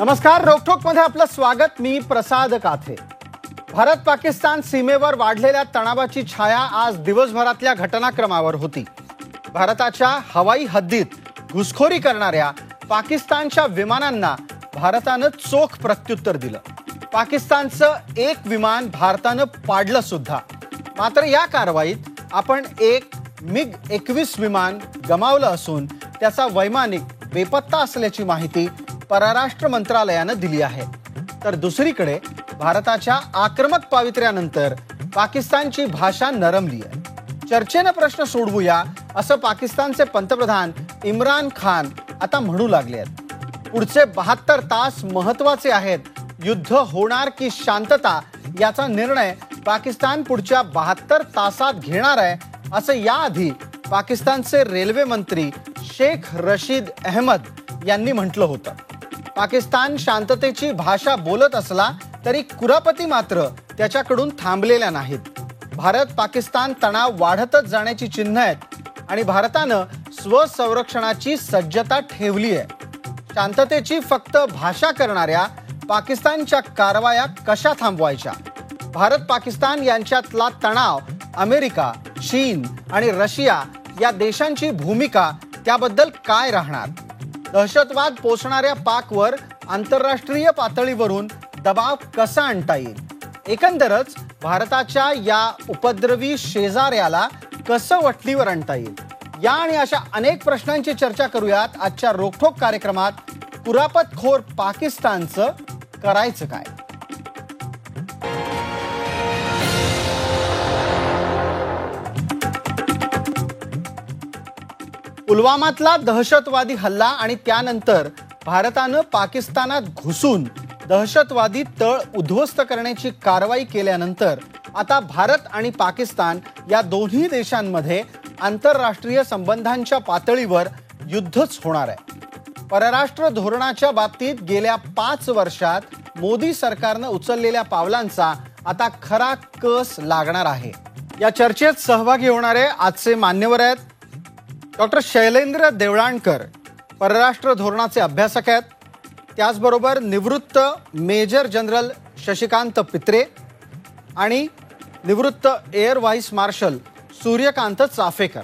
नमस्कार, रोकठोक मध्ये आपलं स्वागत. मी प्रसाद काथे. भारत पाकिस्तान सीमेवर वाढलेल्या तणावाची छाया आज दिवसभरातल्या घटनाक्रमावर होती. भारताच्या हवाई हद्दीत घुसखोरी करणाऱ्या पाकिस्तानच्या विमानांना भारतानं चोख प्रत्युत्तर दिलं. पाकिस्तानचं एक विमान भारतानं पाडलं सुद्धा. मात्र या कारवाईत आपण एक MiG-21 विमान गमावलं असून त्याचा वैमानिक बेपत्ता असल्याची माहिती परराष्ट्र मंत्रालयानं दिली आहे. तर दुसरीकडे भारताच्या आक्रमक पावित्र्यानंतर पाकिस्तानची भाषा नरमली आहे. चर्चेनं प्रश्न सोडवूया असं पाकिस्तानचे पंतप्रधान इम्रान खान आता म्हणू लागले आहेत. पुढचे 72 तास महत्वाचे आहेत. युद्ध होणार की शांतता याचा निर्णय पाकिस्तान पुढच्या 72 तासात घेणार आहे असं याआधी पाकिस्तानचे रेल्वे मंत्री शेख रशीद अहमद यांनी म्हटलं होतं. पाकिस्तान शांततेची भाषा बोलत असला तरी कुरापती मात्र त्याच्याकडून थांबलेल्या नाहीत. भारत पाकिस्तान तणाव वाढतच जाण्याची चिन्ह आहेत आणि भारतानं स्वसंरक्षणाची सज्जता ठेवली आहे. शांततेची फक्त भाषा करणाऱ्या पाकिस्तानच्या कारवाया कशा थांबवायच्या? भारत पाकिस्तान यांच्यातला तणाव, अमेरिका, चीन आणि रशिया या देशांची भूमिका त्याबद्दल काय राहणार? दहशतवाद पोसणाऱ्या पाकवर आंतरराष्ट्रीय पातळीवरून दबाव कसा आणता येईल? एकंदरच भारताच्या या उपद्रवी शेजाऱ्याला कसं वठणीवर आणता येईल? या आणि अशा अनेक प्रश्नांची चर्चा करूयात आजच्या रोकठोक कार्यक्रमात. कुरापतखोर पाकिस्तानचं करायचं काय? पुलवामातला दहशतवादी हल्ला आणि त्यानंतर भारतानं पाकिस्तानात घुसून दहशतवादी तळ उद्ध्वस्त करण्याची कारवाई केल्यानंतर आता भारत आणि पाकिस्तान या दोन्ही देशांमध्ये आंतरराष्ट्रीय संबंधांच्या पातळीवर युद्धच होणार आहे. परराष्ट्र धोरणाच्या बाबतीत गेल्या 5 वर्षात मोदी सरकारनं उचललेल्या पावलांचा आता खरा कस लागणार आहे. या चर्चेत सहभागी होणारे आजचे मान्यवर आहेत. डॉक्टर शैलेंद्र देवळाणकर परराष्ट्र धोरणाचे अभ्यासक आहेत. त्याचबरोबर निवृत्त मेजर जनरल शशिकांत पित्रे आणि निवृत्त air vice marshal Suryakant Chaphekar.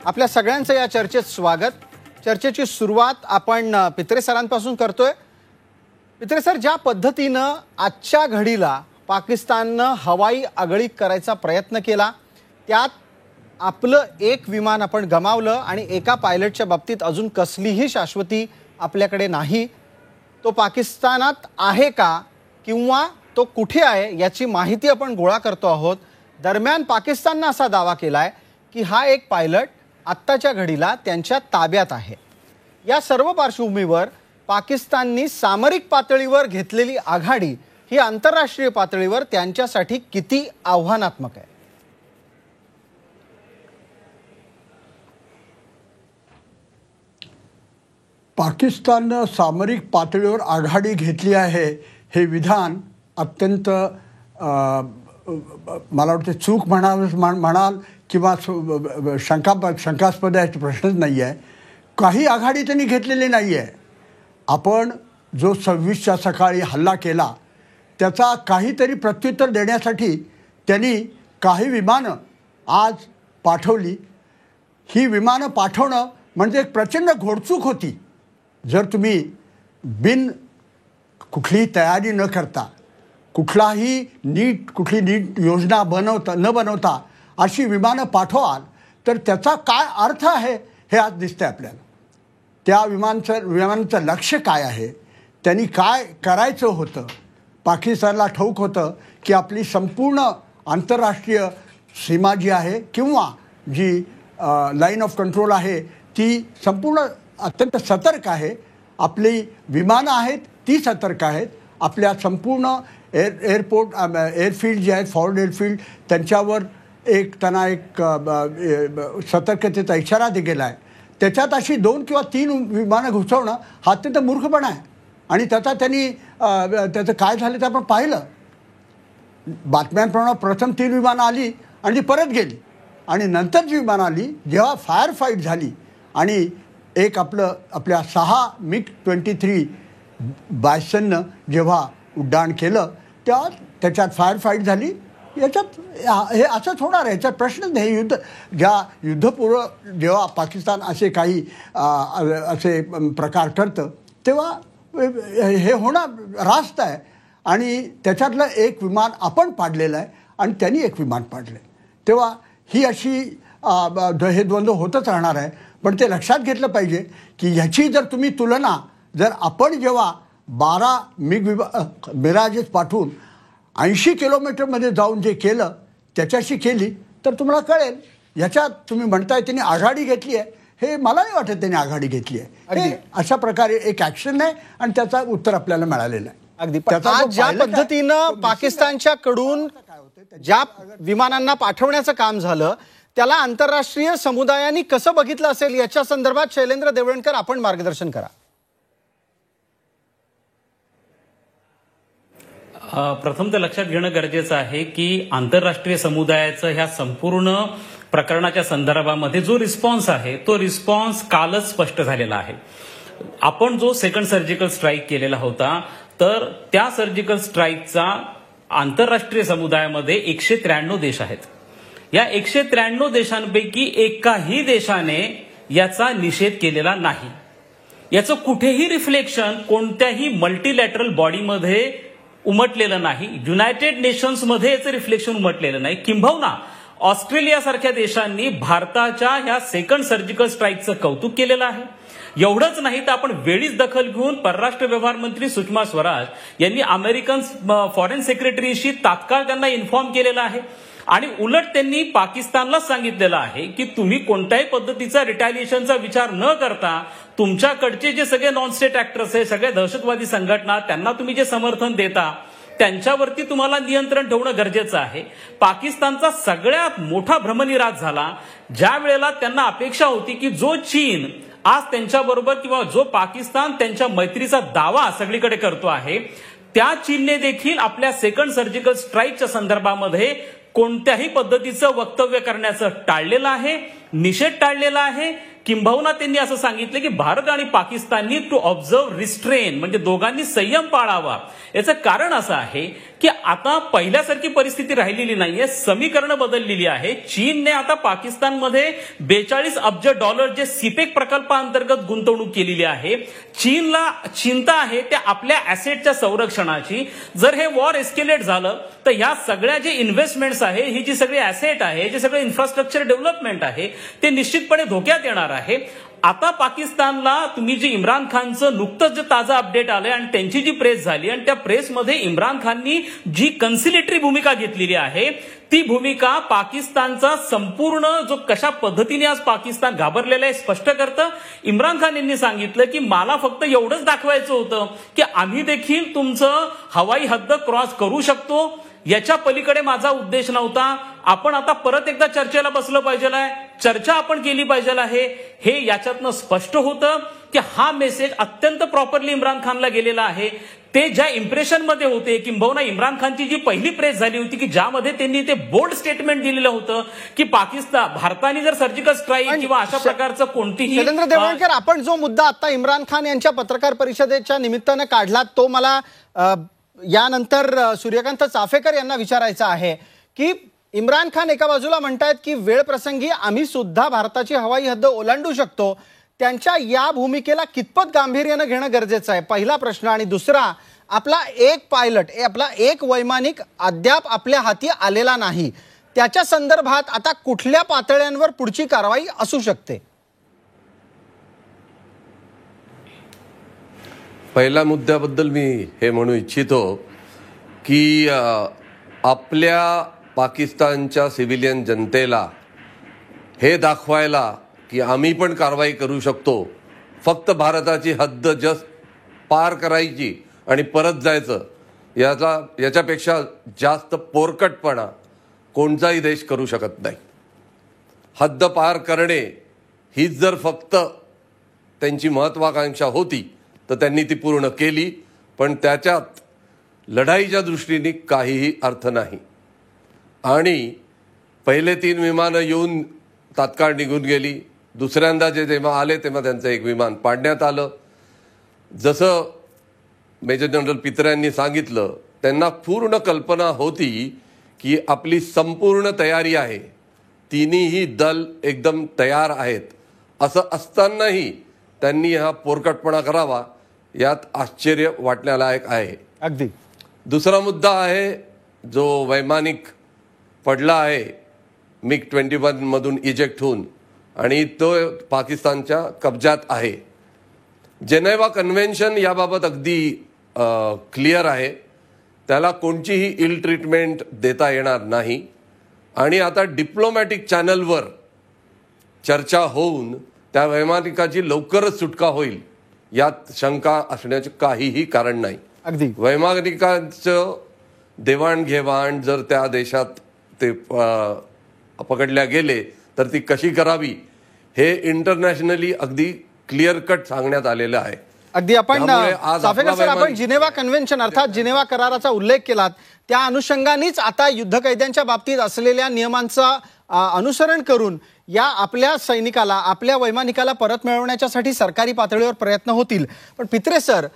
आपल्या सगळ्यांचं या चर्चेत स्वागत. चर्चेची सुरुवात आपण पित्रे सरांपासून करतोय. पित्रे सर, ज्या पद्धतीनं आजच्या घडीला पाकिस्ताननं हवाई आगळीक करायचा प्रयत्न केला, त्यात आपलं एक विमान आपण गमावलं आणि एका पायलटच्या बाबतीत अजून कसलीही शाश्वती आपल्याकडे नाही. तो पाकिस्तानात आहे का किंवा तो कुठे आहे याची माहिती आपण गोळा करतो आहोत. दरम्यान पाकिस्ताननं असा दावा केलाय की हा एक पायलट आत्ताच्या घडीला त्यांच्या ताब्यात आहे. या सर्व पार्श्वभूमीवर पाकिस्ताननी सामरिक पातळीवर घेतलेली आघाडी ही आंतरराष्ट्रीय पातळीवर त्यांच्यासाठी किती आव्हानात्मक आहे? पाकिस्ताननं सामरिक पातळीवर आघाडी घेतली आहे हे विधान अत्यंत मला वाटतं चूक म्हणाल किंवा शंकास्पद आहे, प्रश्नच नाही आहे. काही आघाडी त्यांनी घेतलेली नाही आहे. आपण जो 26च्या सकाळी हल्ला केला त्याचा काहीतरी प्रत्युत्तर देण्यासाठी त्यांनी काही विमानं आज पाठवली. ही विमानं पाठवणं म्हणजे एक प्रचंड घोडचूक होती. जर तुम्ही कुठलीही तयारी न करता, कुठली नीट योजना न बनवता अशी विमानं पाठवाल तर त्याचा काय अर्थ आहे हे आज दिसतंय आपल्याला. त्या विमानाचं लक्ष्य काय आहे, त्यांनी काय करायचं होतं? पाकिस्तानला ठाऊक होतं की आपली संपूर्ण आंतरराष्ट्रीय सीमा जी आहे किंवा जी लाईन ऑफ कंट्रोल आहे ती संपूर्ण अत्यंत सतर्क आहे. आपली विमानं आहेत ती सतर्क आहेत. आपल्या संपूर्ण एअरफील्ड जे आहेत, फॉरवर्ड एअरफील्ड, त्यांच्यावर त्यांना एक सतर्कतेचा इशारा गेला आहे. त्याच्यात अशी 2 किंवा 3 विमानं घुसवणं हा अत्यंत मूर्खपणा आहे. आणि त्याचं काय झालं ते आपण पाहिलं. बातम्यांप्रमाणे प्रथम 3 विमानं आली आणि ती परत गेली आणि नंतर जी विमानं आली, जेव्हा फायर फाईट झाली आणि एक आपल्या 6 MiG-23 बायसननं जेव्हा उड्डाण केलं तेव्हा त्याच्यात फायर फाईट झाली. याच्यात हे असंच होणार आहे, याच्यात प्रश्नच नाही. युद्धपूर्व जेव्हा पाकिस्तान असे काही असे प्रकार करतं तेव्हा हे होणं रास्त आहे. आणि त्याच्यातलं एक विमान आपण पाडलेलं आहे आणि त्यांनी एक विमान पाडलं आहे. तेव्हा ही अशी हे द्वंद्व होतच राहणार आहे. पण ते लक्षात घेतलं पाहिजे की ह्याची जर तुम्ही तुलना जर आपण जेव्हा 12 मिराजेस पाठवून 80 किलोमीटरमध्ये जाऊन जे केलं त्याच्याशी केली तर तुम्हाला कळेल. ह्याच्यात तुम्ही म्हणताय त्यांनी आघाडी घेतली आहे, हे मला नाही वाटत त्यांनी आघाडी घेतली आहे. हे अशा प्रकारे एक ॲक्शन आहे आणि त्याचं उत्तर आपल्याला मिळालेलं आहे. अगदी. आज ज्या पद्धतीनं पाकिस्तानच्या कडून ज्या विमानांना पाठवण्याचं काम झालं त्याला आंतरराष्ट्रीय समुदायाने कसं बघितलं असेल याच्या संदर्भात शैलेंद्र देवळणकर आपण मार्गदर्शन करा. प्रथम तर लक्षात घेणं गरजेचं आहे की आंतरराष्ट्रीय समुदायाचं ह्या संपूर्ण प्रकरणाच्या संदर्भामध्ये जो रिस्पॉन्स आहे तो रिस्पॉन्स कालच स्पष्ट झालेला आहे. आपण जो सेकंड सर्जिकल स्ट्राईक केलेला होता तर त्या सर्जिकल स्ट्राईकचा आंतरराष्ट्रीय समुदायामध्ये 193 देश आहेत. या 193 देशांपैकी एकाही देशाने याचा निषेध केलेला नाही. याचं कुठेही रिफ्लेक्शन कोणत्याही मल्टीलॅटरल बॉडीमध्ये उमटलेलं नाही. युनायटेड नेशन्समध्ये याचं रिफ्लेक्शन उमटलेलं नाही. किंबहुना ऑस्ट्रेलियासारख्या देशांनी भारताच्या ह्या सेकंड सर्जिकल स्ट्राईकचं कौतुक केलेलं आहे. एवढंच नाही तर आपण वेळीच दखल घेऊन परराष्ट्र व्यवहार मंत्री सुषमा स्वराज यांनी अमेरिकन फॉरेन सेक्रेटरीशी तात्काळ त्यांना इन्फॉर्म केलेलं आहे. आणि उलट त्यांनी पाकिस्तानला सांगितलेलं आहे की तुम्ही कोणत्याही पद्धतीचा रिटॅलिएशनचा विचार न करता तुमच्याकडचे जे सगळे नॉन स्टेट ऍक्टर्स आहे, सगळ्या दहशतवादी संघटना, त्यांना तुम्ही जे समर्थन देता त्यांच्यावरती तुम्हाला नियंत्रण ठेवणं गरजेचं आहे. पाकिस्तानचा सगळ्यात मोठा भ्रमनिरास झाला ज्या वेळेला त्यांना अपेक्षा होती की जो चीन आज त्यांच्याबरोबर किंवा जो पाकिस्तान त्यांच्या मैत्रीचा दावा सगळीकडे करतो आहे त्या चीनने देखील आपल्या सेकंड सर्जिकल स्ट्राईकच्या संदर्भामध्ये कोणत्याही पद्धतीचं वक्तव्य करण्याचं टाळलेलं आहे, निषेध टाळलेला आहे. किंबहुना त्यांनी असं सांगितलं की भारत आणि पाकिस्ताननी टू ऑब्झर्व रिस्ट्रेन म्हणजे दोघांनी संयम पाळावा. याचं कारण असं आहे की आता पहिल्यासारखी परिस्थिती राहिलेली नाहीये, समीकरणं बदललेली आहे. चीनने आता पाकिस्तानमध्ये $42 अब्ज जे सीपेक प्रकल्पाअंतर्गत गुंतवणूक केलेली आहे. चीनला चिंता आहे त्या आपल्या ऍसेटच्या संरक्षणाची. जर हे वॉर एस्केलेट झालं तर या सगळ्या जे इन्व्हेस्टमेंट्स आहे, ही जी सगळी ऍसेट आहे, जे सगळे इन्फ्रास्ट्रक्चर डेव्हलपमेंट आहे ते निश्चितपणे धोक्यात येणार आहे. आता पाकिस्तानला तुम्ही जे इम्रान खानचं नुकतंच जे ताजं अपडेट आलंय आणि त्यांची जी प्रेस झाली आणि त्या प्रेसमध्ये इम्रान खाननी जी कन्सिलेटरी भूमिका घेतलेली आहे ती भूमिका पाकिस्तानचा संपूर्ण जो कशा पद्धतीने आज पाकिस्तान घाबरलेलं आहे स्पष्ट करतं. इम्रान खान यांनी सांगितलं की मला फक्त एवढंच दाखवायचं होतं की आम्ही देखील तुमचं हवाई हद्द क्रॉस करू शकतो, याच्या पलीकडे माझा उद्देश नव्हता. आपण आता परत एकदा चर्चेला बसलं पाहिजे आहे, चर्चा आपण केली पाहिजे आहे. हे याच्यातनं स्पष्ट होतं की हा मेसेज अत्यंत प्रॉपरली इम्रान खानला गेलेला आहे. ते ज्या इम्प्रेशनमध्ये होते किंबहुना इम्रान खानची जी पहिली प्रेस झाली होती की ज्यामध्ये त्यांनी ते बोल्ड स्टेटमेंट दिलेलं होतं की भारताने जर सर्जिकल स्ट्राईक किंवा अशा प्रकारचं कोणतीही. शैलेंद्र देवळणकर, आपण जो मुद्दा आता इम्रान खान यांच्या पत्रकार परिषदेच्या निमित्तानं काढला तो मला यानंतर सूर्यकांत चाफेकर यांना विचारायचं आहे की इम्रान खान एका बाजूला म्हणतायत की वेळ प्रसंगी आम्ही सुद्धा भारताची हवाई हद्द ओलांडू शकतो. त्यांच्या या भूमिकेला कितपत गांभीर्यानं घेणं गरजेचं आहे, पहिला प्रश्न. आणि दुसरा, आपला एक पायलट, आपला एक वैमानिक अद्याप आपल्या हाती आलेला नाही, त्याच्या संदर्भात आता कुठल्या पातळ्यांवर पुढची कारवाई असू शकते? पहिल्या मुद्द्याबद्दल मी हे म्हणू इच्छितो की आपल्या पाकिस्तानच्या सिव्हिलियन जनतेला हे दाखवायला की आम्ही पण कारवाई करू शकतो, फक्त भारताची हद्द जस्ट पार करायची आणि परत जायचं, याच्यापेक्षा जास्त पोरकटपणा कोणताही देश करू शकत नाही. हद्द पार करणे हीच जर फक्त त्यांची महत्वाकांक्षा होती तर त्यांनी ती पूर्ण केली, पण त्याच्यात लढाईच्या दृष्टीने काहीही अर्थ नाही. आणि पहिले 3 विमानं येऊन तात्काळ निघून गेली. दुसऱ्यांदा जेव्हा आले तेव्हा त्यांचं एक विमान पाडण्यात आलं. जसं मेजर जनरल पित्रे यांनी सांगितलं, त्यांना पूर्ण कल्पना होती की आपली संपूर्ण तयारी आहे, तिन्ही दल एकदम तयार आहेत. असं असतानाही त्यांनी हा पोरकटपणा करावा, यात आश्चर्य वाटण्यालायक आहे. अगदी. दुसरा मुद्दा आहे जो वैमानिक पडला आहे MiG-21 मधून इजेक्ट होऊन, आणि तो पाकिस्तानच्या कब्जात आहे. जेनेवा कन्व्हेन्शन याबाबत अगदी क्लिअर आहे, त्याला कोणतीही इल ट्रीटमेंट देता येणार नाही. आणि आता डिप्लोमॅटिक चॅनलवर चर्चा होऊन त्या वैमानिकाची लवकरच सुटका होईल, यात शंका असण्याचे काहीही कारण नाही. अगदी. वैमानिकांचं देवाणघेवाण जर त्या देशात ते पकडल्या गेले तर ती कशी करावी हे इंटरनॅशनली अगदी क्लिअर कट सांगण्यात आलेलं आहे. अगदी. आपण चाफेकर सर, आपण जिनेवा कन्व्हेन्शन अर्थात जिनेवा कराराचा उल्लेख केलात, त्या अनुषंगानेच आता युद्ध कैद्यांच्या बाबतीत असलेल्या नियमांचा अनुसरण करून या आपल्या सैनिकाला, आपल्या वैमानिकाला परत मिळवण्याच्यासाठी सरकारी पातळीवर प्रयत्न होतील. पण पित्रे सर,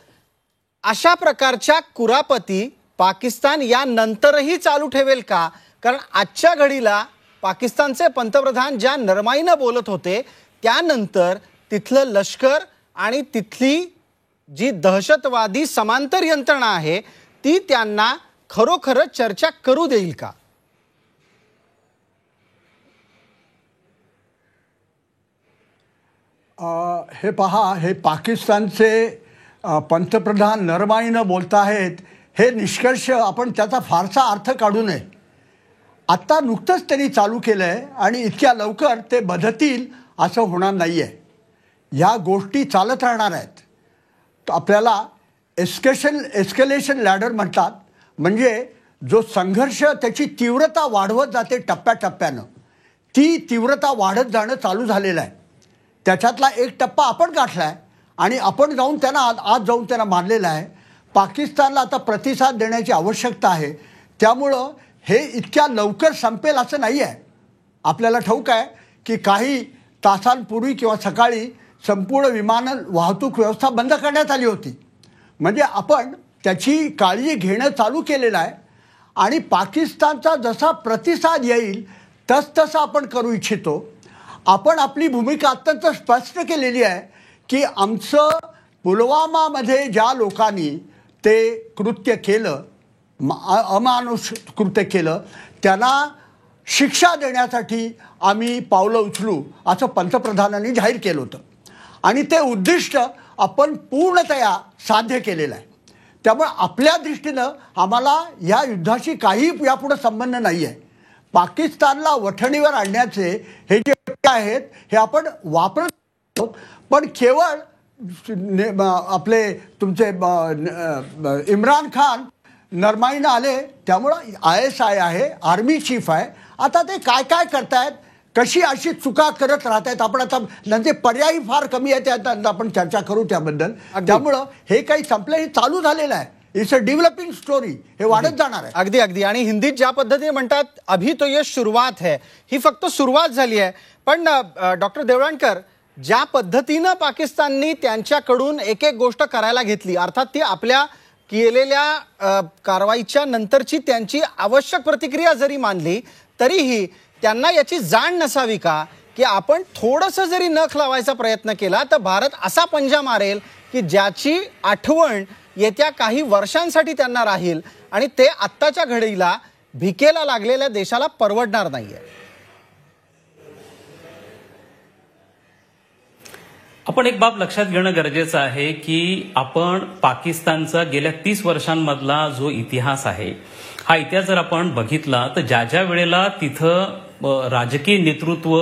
अशा प्रकारच्या कुरापती पाकिस्तान यानंतरही चालू ठेवेल का? कारण आजच्या घडीला पाकिस्तानचे पंतप्रधान ज्या नरमाईनं बोलत होते, त्यानंतर तिथलं लष्कर आणि तिथली जी दहशतवादी समांतर यंत्रणा आहे ती त्यांना खरोखरच चर्चा करू देईल का? हे पहा, हे पाकिस्तानचे पंतप्रधान नरमाईनं बोलताहेत, हे निष्कर्ष आपण त्याचा फारसा अर्थ काढू नये. आत्ता नुकतंच त्यांनी चालू केलं आहे आणि इतक्या लवकर ते बदलतील असं होणार नाही आहे. ह्या गोष्टी चालत राहणार आहेत. आपल्याला एस्केलेशन लॅडर म्हणतात, म्हणजे जो संघर्ष त्याची तीव्रता वाढवत जाते टप्प्याटप्प्यानं, ती तीव्रता वाढत जाणं चालू झालेलं आहे. त्याच्यातला एक टप्पा आपण गाठला आहे आणि आपण जाऊन त्यांना आज जाऊन त्यांना मारलेला आहे. पाकिस्तानला आता प्रतिसाद देण्याची आवश्यकता आहे. त्यामुळं हे इतक्या लवकर संपेल असं नाही आहे. आपल्याला ठाऊक आहे की काही तासांपूर्वी किंवा सकाळी संपूर्ण विमान वाहतूक व्यवस्था बंद करण्यात आली होती. म्हणजे आपण त्याची काळजी घेणं चालू केलेलं आहे आणि पाकिस्तानचा जसा प्रतिसाद येईल तसतसं आपण करू इच्छितो. आपण आपली भूमिका अत्यंत स्पष्ट केलेली आहे की आमचं पुलवामामध्ये ज्या लोकांनी ते कृत्य केलं, अमानुष कृत्य केलं, त्यांना शिक्षा देण्यासाठी आम्ही पावलं उचलू असं पंतप्रधानांनी जाहीर केलं होतं आणि ते उद्दिष्ट आपण पूर्णतया साध्य केलेलं आहे. त्यामुळे आपल्या दृष्टीनं आम्हाला या युद्धाशी काही यापुढे संबंध नाही आहे. पाकिस्तानला वठणीवर आणण्याचे हे जे आहेत हे आपण वापरत आहोत, पण केवळ आपले तुमचे इम्रान खान नरमाईनं आले त्यामुळं ISI आहे, आर्मी चीफ आहे, आता ते काय काय करतायत, कशी अशी चुका करत राहत आहेत, आपण आता त्यांचे पर्यायी फार कमी आहेत, त्यात आपण चर्चा करू त्याबद्दल. त्यामुळं हे काही संपलं, हे चालू झालेलं आहे. इट्स अ डेव्हलपिंग स्टोरी, हे वाढत जाणार आहे. अगदी अगदी. आणि हिंदीत ज्या पद्धतीने म्हणतात, अभी तो ये शुरुआत है, ही फक्त सुरुवात झाली आहे. पण डॉक्टर देवळणकर, ज्या पद्धतीनं पाकिस्ताननी त्यांच्याकडून एक एक गोष्ट करायला घेतली, अर्थात ती आपल्या केलेल्या कारवाईच्या नंतरची त्यांची आवश्यक प्रतिक्रिया जरी मानली तरीही त्यांना याची जाण नसावी का की आपण थोडंसं जरी नख लावायचा प्रयत्न केला तर भारत असा पंजा मारेल की ज्याची आठवण येत्या काही वर्षांसाठी त्यांना राहील आणि ते आत्ताच्या घडीला भिकेला लागलेल्या देशाला परवडणार नाहीये. आपण एक बाब लक्षात घेणं गरजेचं आहे की आपण पाकिस्तानचा गेल्या 30 वर्षांमधला जो इतिहास आहे, हा इतिहास जर आपण बघितला तर ज्या ज्या वेळेला तिथं राजकीय नेतृत्व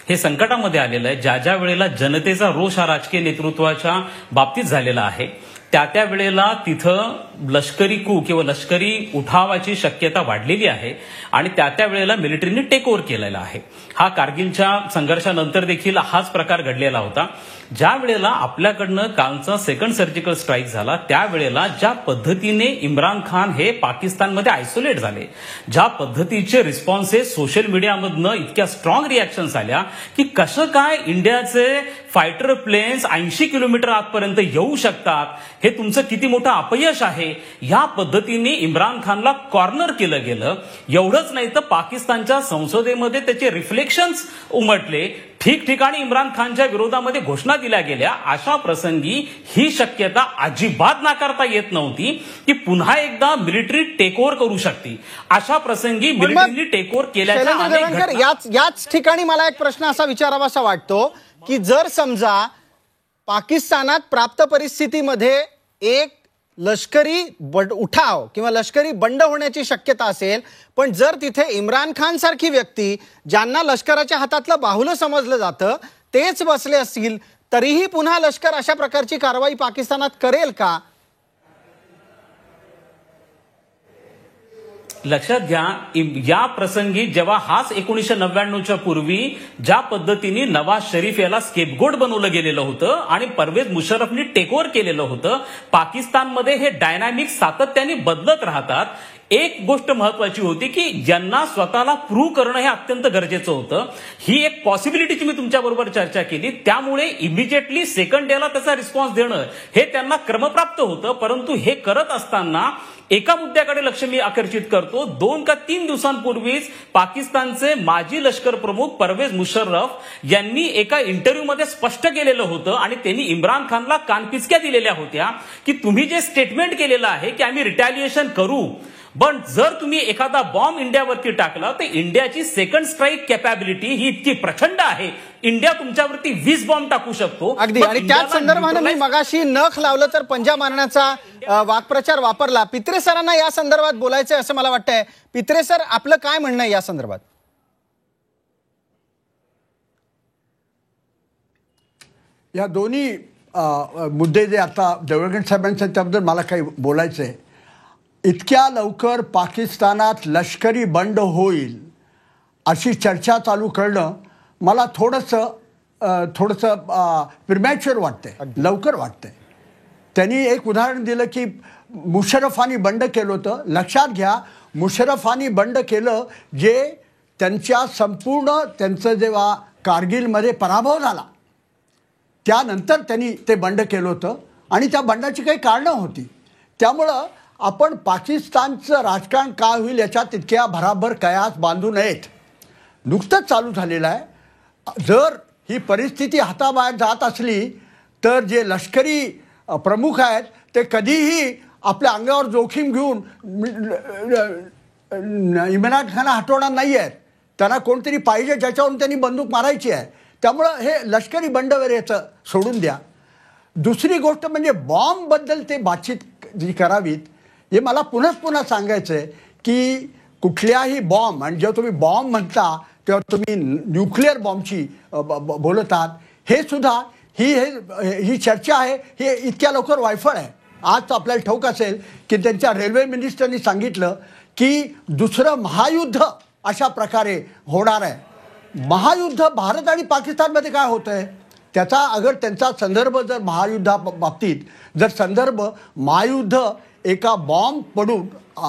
हे संकटामध्ये आलेलं आहे, ज्या ज्या वेळेला जनतेचा रोष हा राजकीय नेतृत्वाच्या बाबतीत झालेला आहे, त्या वेळेला तिथं लष्करी कू किंवा लष्करी उठावाची शक्यता वाढलेली आहे आणि त्या वेळेला मिलिटरीने टेक ओव्हर केलेला आहे. हा कारगिलच्या संघर्षानंतर देखील हाच प्रकार घडलेला होता. ज्या वेळेला आपल्याकडनं कालचा सेकंड सर्जिकल स्ट्राईक झाला त्यावेळेला ज्या पद्धतीने इम्रान खान हे पाकिस्तानमध्ये आयसोलेट झाले, ज्या पद्धतीचे रिस्पॉन्सेस सोशल मीडियामधनं इतक्या स्ट्रॉंग रिॲक्शन्स आल्या की कसं काय इंडियाचे फायटर प्लेन्स 80 किलोमीटर आतपर्यंत येऊ शकतात, हे तुमचं किती मोठं अपयश आहे, या पद्धतीने इम्रान खानला कॉर्नर केलं गेलं. एवढंच नाही तर पाकिस्तानच्या संसदेमध्ये त्याचे रिफ्लेक्शन्स उमटले, ठिकठिकाणी इम्रान खानच्या विरोधामध्ये घोषणा दिल्या गेल्या. अशा प्रसंगी ही शक्यता अजिबात नाकारता येत नव्हती की पुन्हा एकदा मिलिटरी टेक ओव्हर करू शकते. अशा प्रसंगी मिलिटरीने टेक ओव्हर केल्याच्या याच ठिकाणी मला एक प्रश्न असा विचारावासा वाटतो की जर समजा पाकिस्तानात प्राप्त परिस्थितीमध्ये एक लष्करी उठाव किंवा लष्करी बंड होण्याची शक्यता असेल, पण जर तिथे इम्रान खान सारखी व्यक्ती ज्यांना लष्कराच्या हातातलं बाहुलं समजलं जातं तेच बसले असतील, तरीही पुन्हा लष्कर अशा प्रकारची कारवाई पाकिस्तानात करेल का? लक्षात घ्या, या प्रसंगी जेव्हा हाच 1999च्या पूर्वी ज्या पद्धतीने नवाज शरीफ याला स्केपगोट बनवलं गेलेलं होतं आणि परवेज मुशर्रफनी टेक ओव्हर केलेलं होतं, पाकिस्तानमध्ये हे डायनामिक्स सातत्याने बदलत राहतात. एक गोष्ट महत्वाची होती की ज्यांना स्वतःला प्रूव्ह करणं हे अत्यंत गरजेचं होतं. ही एक पॉसिबिलिटीची मी तुमच्याबरोबर चर्चा केली. त्यामुळे इमिजिएटली सेकंड डेला त्याचा रिस्पॉन्स देणं हे त्यांना क्रमप्राप्त होतं. परंतु हे करत असताना एका मुद्द्याकडे लक्ष मी आकर्षित करतो. 2 का 3 दिवसांपूर्वीच पाकिस्तानचे माजी लष्कर प्रमुख परवेज मुशर्रफ यांनी एका इंटरव्ह्यूमध्ये स्पष्ट केलेलं होतं आणि त्यांनी इम्रान खानला कानपिचक्या दिलेल्या होत्या की तुम्ही जे स्टेटमेंट केलेलं आहे की आम्ही रिटॅलिएशन करू, पण जर तुम्ही एखादा बॉम्ब इंडियावरती टाकला तर इंडियाची सेकंड स्ट्राईक कॅपॅबिलिटी ही इतकी प्रचंड आहे, इंडिया तुमच्यावरती 20 बॉम्ब टाकू शकतो. अगदी. आणि त्याच संदर्भाने मी मगाशी नख लावलं तर पंजा मारण्याचा वाक्प्रचार वापरला. पित्रे सरांना या संदर्भात बोलायचंय असं मला वाटतंय. पित्रे सर, आपलं काय म्हणणं आहे या संदर्भात? या दोन्ही मुद्दे जे आता देवगण साहेबांचे त्याबद्दल मला काही बोलायचं आहे. इतक्या लवकर पाकिस्तानात लष्करी बंड होईल अशी चर्चा चालू करणं मला थोडंसं प्रिमॅच्युअर वाटतंय, लवकर वाटतंय. त्यांनी एक उदाहरण दिलं की मुशर्रफानी बंड केलं होतं. लक्षात घ्या, मुशर्रफानी बंड केलं जे त्यांचं जेव्हा कारगिलमध्ये पराभव झाला त्यानंतर त्यांनी ते बंड केलं होतं आणि त्या बंडाची काही कारणं होती. त्यामुळं आपण पाकिस्तानचं राजकारण काय होईल याच्यात इतक्या भराभर कयास बांधू नयेत. नुकतंच चालू झालेलं आहे. जर ही परिस्थिती हाताबाहेर जात असली तर जे लष्करी प्रमुख आहेत ते कधीही आपल्या अंगावर जोखीम घेऊन इम्रान खान हटवणार नाही आहेत. त्यांना कोणतरी पाहिजे ज्याच्यावरून त्यांनी बंदूक मारायची आहे. त्यामुळं हे लष्करी बंड वगैरे याचं सोडून द्या. दुसरी गोष्ट म्हणजे बॉम्बबद्दल ते बातचीत जी करावीत हे मला पुन्हा सांगायचं आहे की कुठल्याही बॉम्ब, आणि जेव्हा तुम्ही बॉम्ब म्हणता तेव्हा तुम्ही न्यूक्लिअर बॉम्बची बोलत आहात. हे सुद्धा ही चर्चा आहे हे इतक्या लवकर वायफळ आहे. आज तर आपल्याला ठाऊक असेल की त्यांच्या रेल्वे मिनिस्टरनी सांगितलं की दुसरं महायुद्ध अशा प्रकारे होणार आहे. महायुद्ध भारत आणि पाकिस्तानमध्ये काय होतं आहे त्याचा अगर त्यांचा संदर्भ जर महायुद्धाबाबतीत जर संदर्भ महायुद्ध एका बॉम्ब पडून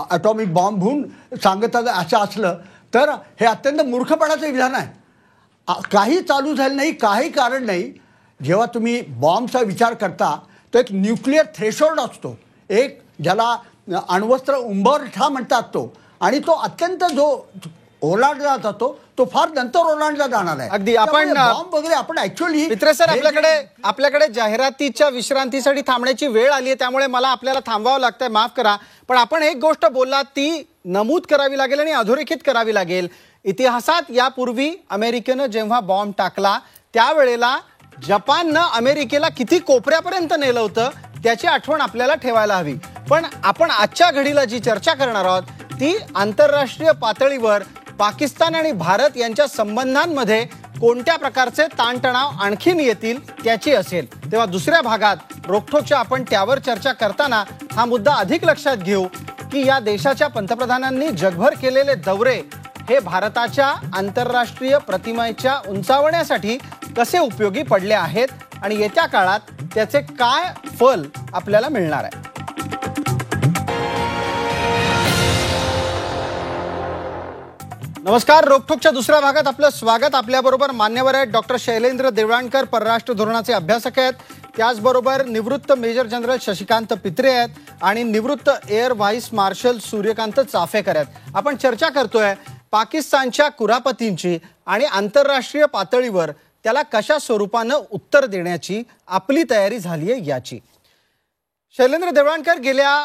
ॲटॉमिक बॉम्ब होऊन सांगत असं असलं तर हे अत्यंत मूर्खपणाचं विधान आहे. काही चालू झालं नाही, काही कारण नाही. जेव्हा तुम्ही बॉम्बचा विचार करता तर एक न्यूक्लिअर थ्रेशोल्ड असतो, एक ज्याला अण्वस्त्र उंबरठा म्हणतात तो, आणि तो अत्यंत जो ओलांडला जातो तो फार नंतर ओलांडला जाणार आहे. अगदी. आपण बॉम्ब वगैरे आपण ऍक्च्युअली मित्र सर आपल्याकडे जाहिरातीच्या विश्रांतीसाठी थांबण्याची वेळ आली आहे, त्यामुळे मला आपल्याला थांबावं लागतंय, माफ करा. पण आपण एक गोष्ट बोललात ती नमूद करावी लागेल आणि अधोरेखित करावी लागेल. इतिहासात यापूर्वी अमेरिकेनं जेव्हा बॉम्ब टाकला त्यावेळेला जपाननं अमेरिकेला किती कोपऱ्यापर्यंत नेलं होतं त्याची आठवण आपल्याला ठेवायला हवी. पण आपण आजच्या घडीला जी चर्चा करणार आहोत ती आंतरराष्ट्रीय पातळीवर पाकिस्तान आणि भारत यांच्या संबंधांमध्ये कोणत्या प्रकारचे ताणतणाव आणखीन येतील त्याची असेल. तेव्हा दुसऱ्या भागात रोखठोकच्या आपण त्यावर चर्चा करताना हा मुद्दा अधिक लक्षात घेऊ की या देशाच्या पंतप्रधानांनी जगभर केलेले दौरे हे भारताच्या आंतरराष्ट्रीय प्रतिमेच्या उंचावण्यासाठी कसे उपयोगी पडले आहेत आणि येत्या काळात त्याचे काय फल आपल्याला मिळणार आहे. नमस्कार. रोखोकच्या दुसऱ्या भागात आपलं स्वागत. आपल्याबरोबर मान्यवर आहेत डॉक्टर शैलेंद्र देवळाणकर, परराष्ट्र धोरणाचे अभ्यासक आहेत. त्याचबरोबर निवृत्त मेजर जनरल शशिकांत पित्रे आहेत आणि निवृत्त air vice marshal Suryakant Chaphekar आहेत. आपण चर्चा करतोय पाकिस्तानच्या कुरापतींची आणि आंतरराष्ट्रीय पातळीवर त्याला कशा स्वरूपानं उत्तर देण्याची आपली तयारी झाली आहे याची. शैलेंद्र देवळाणकर, गेल्या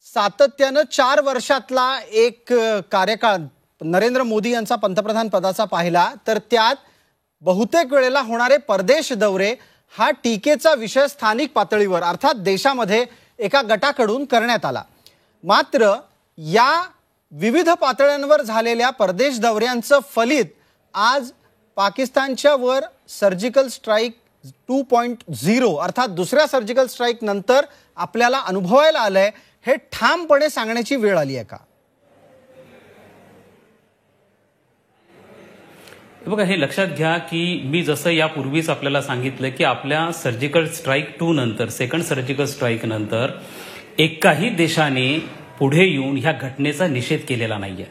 सातत्यानं 4 वर्षातला एक कार्यकाळ नरेंद्र मोदी यांचा पंतप्रधान पदाचा पाहिला तर त्यात बहुतेक वेळेला होणारे परदेश दौरे हा टीकेचा विषय स्थानिक पातळीवर अर्थात देशामध्ये एका गटाकडून करण्यात आला. मात्र या विविध पातळ्यांवर झालेल्या परदेश दौऱ्यांचं फलित आज पाकिस्तानच्या वर सर्जिकल स्ट्राईक 2.0 अर्थात दुसऱ्या सर्जिकल स्ट्राईक नंतर आपल्याला अनुभवायला आलंय. हे ठामपणे सांगण्याची वेळ आली आहे का? बघा, हे लक्षात घ्या की मी जसं यापूर्वीच आपल्याला सांगितलं की आपल्या सर्जिकल स्ट्राईक 2 नंतर, सेकंड सर्जिकल स्ट्राईक नंतर एकाही देशाने पुढे येऊन ह्या घटनेचा निषेध केलेला नाहीये.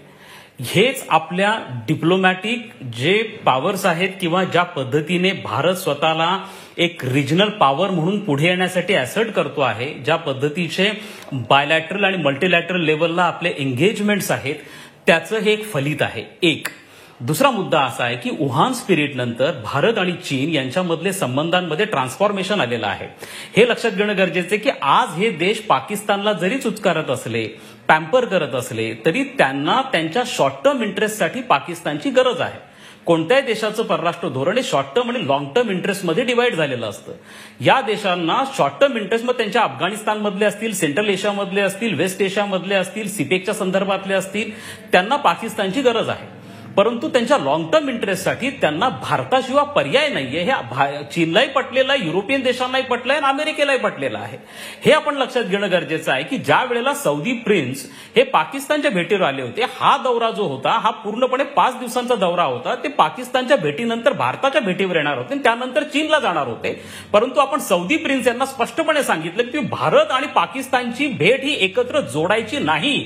हेच आपल्या डिप्लोमॅटिक जे पॉवर्स आहेत किंवा ज्या पद्धतीने भारत स्वतःला एक रिजनल पॉवर म्हणून पुढे येण्यासाठी ॲसर्ट करतो आहे, ज्या पद्धतीचे बायलॅटरल आणि मल्टीलॅटरल लेवलला आपले एंगेजमेंट्स आहेत, त्याचं हे एक फलित आहे. एक दुसरा मुद्दा असा आहे की वुहान स्पिरिट नंतर भारत आणि चीन यांच्यामधले संबंधांमध्ये ट्रान्सफॉर्मेशन आलेलं आहे. हे लक्षात घेणं गरजेचं आहे की आज हे देश पाकिस्तानला जरी चुचकारत असले, पॅम्पर करत असले, तरी त्यांना त्यांच्या शॉर्ट टर्म इंटरेस्टसाठी पाकिस्तानची गरज आहे. कोणत्याही देशाचं परराष्ट्र धोरण हे शॉर्ट टर्म आणि लॉंग टर्म इंटरेस्टमध्ये डिवाइड झालेलं असतं. या देशांना शॉर्ट टर्म इंटरेस्ट मग त्यांच्या अफगाणिस्तानमधले असतील, सेंट्रल एशियामधले असतील, वेस्ट एशियामधले असतील, सिपेकच्या संदर्भातले असतील, त्यांना पाकिस्तानची गरज आहे. परंतु त्यांच्या लॉंग टर्म इंटरेस्टसाठी त्यांना भारताशिवाय पर्याय नाहीये. हे चीनलाही पटलेलं आहे, युरोपियन देशांनाही पटलंय आणि अमेरिकेलाही पटलेलं आहे. हे आपण लक्षात घेणं गरजेचं आहे की ज्या वेळेला सौदी प्रिन्स हे पाकिस्तानच्या भेटीवर आले होते, हा दौरा जो होता हा पूर्णपणे 5 दिवसांचा दौरा होता. ते पाकिस्तानच्या भेटीनंतर भारताच्या भेटीवर येणार होते आणि त्यानंतर चीनला जाणार होते. परंतु आपण सौदी प्रिन्स यांना स्पष्टपणे सांगितलं की भारत आणि पाकिस्तानची भेट ही एकत्र जोडायची नाही.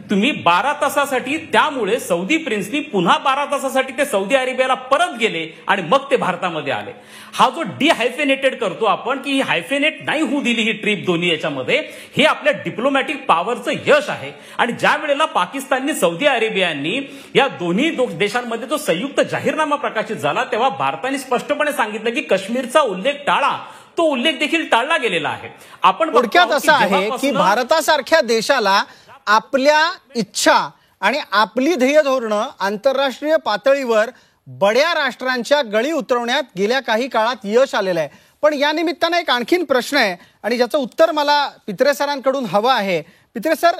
तुम्ही 12 तासासाठी, त्यामुळे सौदी प्रिन्सनी पुन्हा 12 तासासाठी ते सौदी अरेबियाला परत गेले आणि मग ते भारतामध्ये आले. हा जो डिहायफेनेटेड करतो आपण की ही हायफेनेट नाही होऊ दिली ही ट्रिप दोन्ही याच्यामध्ये, हे आपल्या डिप्लोमॅटिक पॉवरचं यश आहे. आणि ज्या वेळेला पाकिस्ताननी, सौदी अरेबियानी या दोन्ही देशांमध्ये जो संयुक्त जाहीरनामा प्रकाशित झाला तेव्हा भारताने स्पष्टपणे सांगितलं की काश्मीरचा उल्लेख टाळा. तो उल्लेख देखील टाळला गेलेला आहे. आपण थोडक्यात असं आहे की भारतासारख्या देशाला आपल्या इच्छा आणि आपली ध्येय धोरणं आंतरराष्ट्रीय पातळीवर बड्या राष्ट्रांच्या गळी उतरवण्यात गेल्या काही काळात यश आलेलं आहे. पण या निमित्तानं एक आणखीन प्रश्न आहे आणि ज्याचं उत्तर मला पित्रे सरांकडून हवं आहे. पित्रे सर,